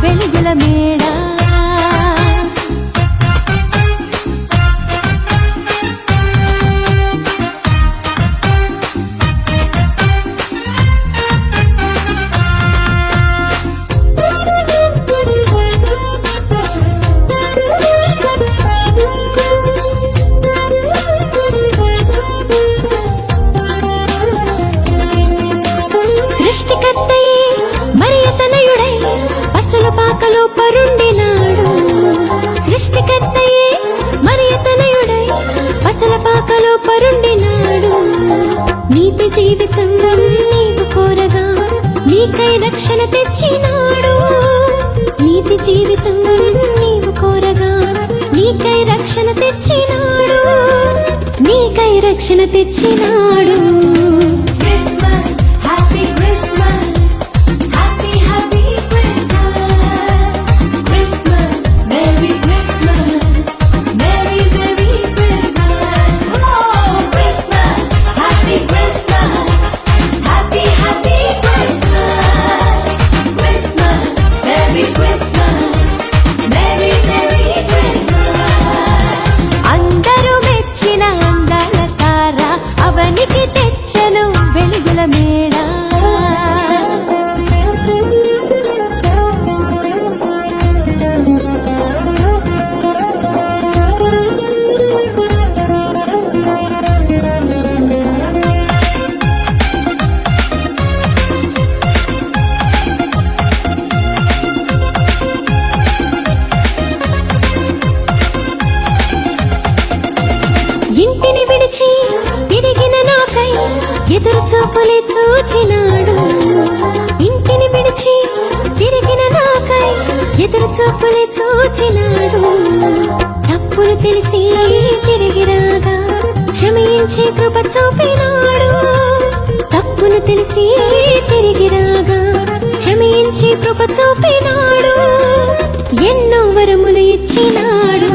వెలుగుల మేడ. సృష్టికర్తయే మరియతనయుడై పసుల పాకలో పరుండినాడు. సృష్టికర్తయే మరియతనయుడై పసుల పాకలో పరుండినాడు. నీతి జీవితం నీవు కోరగా నీకై రక్షణ తెచ్చినాడు. నీతి జీవితం నీవు కోరగా నీకై రక్షణ తెచ్చినాడు. నీకై రక్షణ తెచ్చినాడు. అందరూ మెచ్చిన అందాల తార అవనికి తెచ్చను వెలుగుల మేడ. ఇంటిని విడిచి తిరిగిన నాకై ఎదురు చూపులే చూచినాడు. ఇంటిని విడిచి తిరిగిన నాకై ఎదురు చూపులే చూచినాడు. తప్పులు తెలిసి తిరిగి రాగా క్షమించే కృప చూపినాడు. తప్పును తెలిసి తిరిగి రాగా క్షమించే కృప చూపినాడు. ఎన్నో వరములు ఇచ్చినాడు.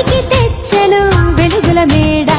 ఇంటికి తెచ్చను వెలుగుల మేడ